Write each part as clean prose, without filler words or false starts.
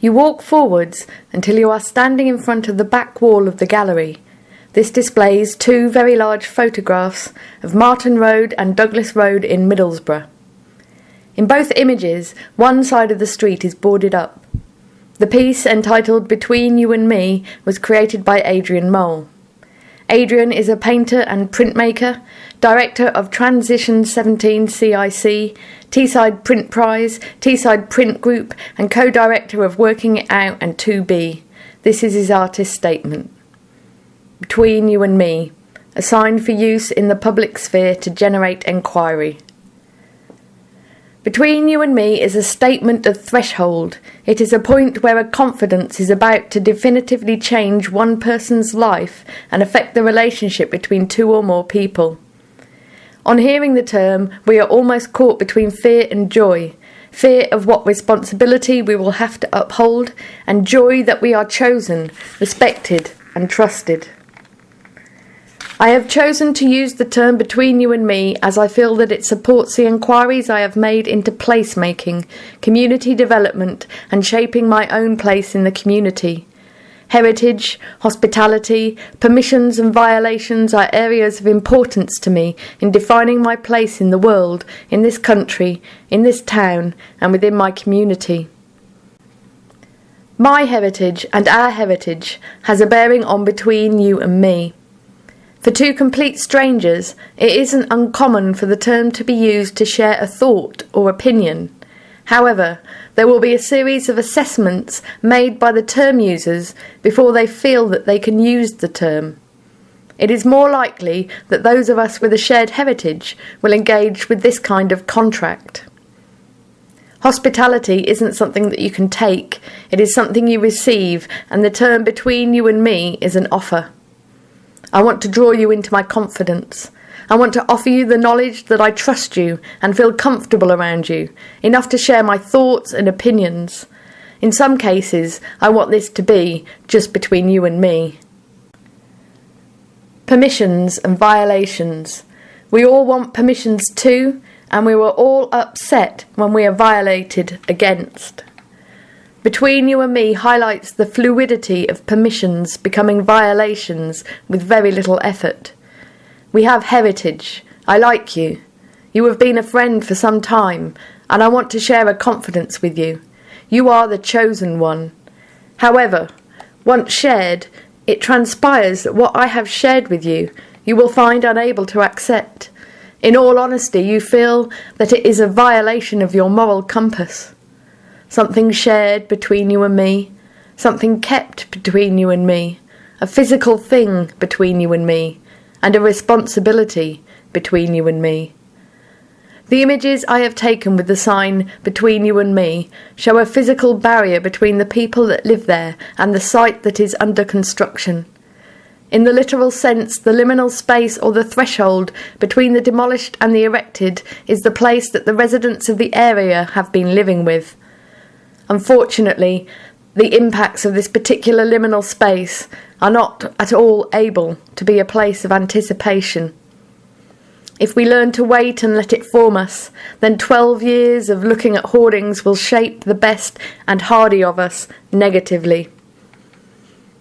You walk forwards until you are standing in front of the back wall of the gallery. This displays two very large photographs of Marton Road and Douglas Road in Middlesbrough. In both images, one side of the street is boarded up. The piece, entitled Between You and Me, was created by Adrian Moule. Adrian is a painter and printmaker, director of Transition 17 CIC, Teesside Print Prize, Teesside Print Group, and co-director of Working It Out and 2B. This is his artist statement. Between you and me, a sign for use in the public sphere to generate enquiry. Between you and me is a statement of threshold. It is a point where a confidence is about to definitively change one person's life and affect the relationship between two or more people. On hearing the term, we are almost caught between fear and joy. Fear of what responsibility we will have to uphold, and joy that we are chosen, respected and trusted. I have chosen to use the term between you and me as I feel that it supports the inquiries I have made into placemaking, community development and shaping my own place in the community. Heritage, hospitality, permissions and violations are areas of importance to me in defining my place in the world, in this country, in this town and within my community. My heritage and our heritage has a bearing on between you and me. For two complete strangers, it isn't uncommon for the term to be used to share a thought or opinion. However, there will be a series of assessments made by the term users before they feel that they can use the term. It is more likely that those of us with a shared heritage will engage with this kind of contract. Hospitality isn't something that you can take, it is something you receive, and the term between you and me is an offer. I want to draw you into my confidence. I want to offer you the knowledge that I trust you and feel comfortable around you, enough to share my thoughts and opinions. In some cases, I want this to be just between you and me. Permissions and violations. We all want permissions too, and we were all upset when we are violated against. Between you and me highlights the fluidity of permissions becoming violations with very little effort. We have heritage. I like you. You have been a friend for some time, and I want to share a confidence with you. You are the chosen one. However, once shared, it transpires that what I have shared with you, you will find unable to accept. In all honesty, you feel that it is a violation of your moral compass. Something shared between you and me, something kept between you and me, a physical thing between you and me, and a responsibility between you and me. The images I have taken with the sign between you and me show a physical barrier between the people that live there and the site that is under construction. In the literal sense, the liminal space or the threshold between the demolished and the erected is the place that the residents of the area have been living with. Unfortunately, the impacts of this particular liminal space are not at all able to be a place of anticipation. If we learn to wait and let it form us, then 12 years of looking at hoardings will shape the best and hardy of us negatively.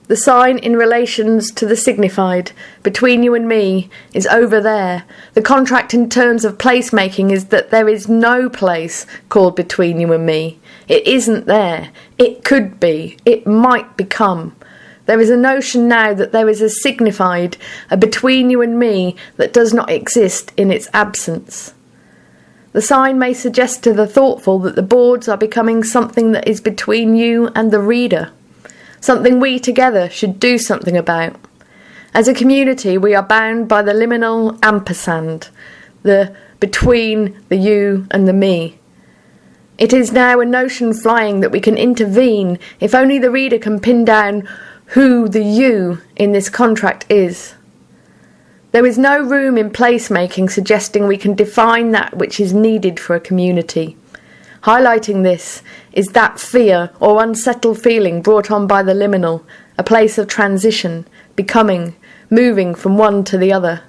The sign in relations to the signified, between you and me, is over there. The contract in terms of placemaking is that there is no place called between you and me. It isn't there. It could be. It might become. There is a notion now that there is a signified, a between you and me, that does not exist in its absence. The sign may suggest to the thoughtful that the boards are becoming something that is between you and the reader. Something we together should do something about. As a community, we are bound by the liminal ampersand, the between the you and the me. It is now a notion flying that we can intervene if only the reader can pin down who the you in this contract is. There is no room in placemaking suggesting we can define that which is needed for a community. Highlighting this is that fear or unsettled feeling brought on by the liminal, a place of transition, becoming, moving from one to the other.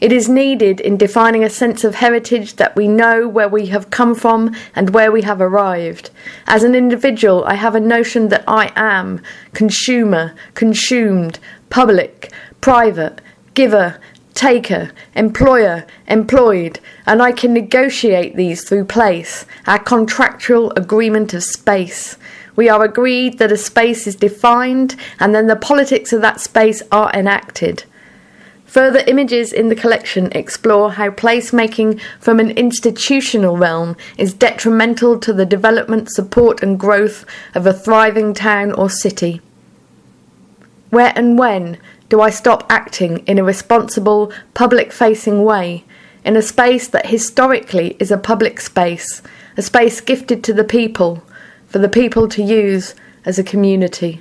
It is needed in defining a sense of heritage that we know where we have come from and where we have arrived. As an individual, I have a notion that I am consumer, consumed, public, private, giver, taker, employer, employed, and I can negotiate these through place, our contractual agreement of space. We are agreed that a space is defined, and then the politics of that space are enacted. Further images in the collection explore how placemaking from an institutional realm is detrimental to the development, support and growth of a thriving town or city. Where and when do I stop acting in a responsible, public-facing way, in a space that historically is a public space, a space gifted to the people, for the people to use as a community?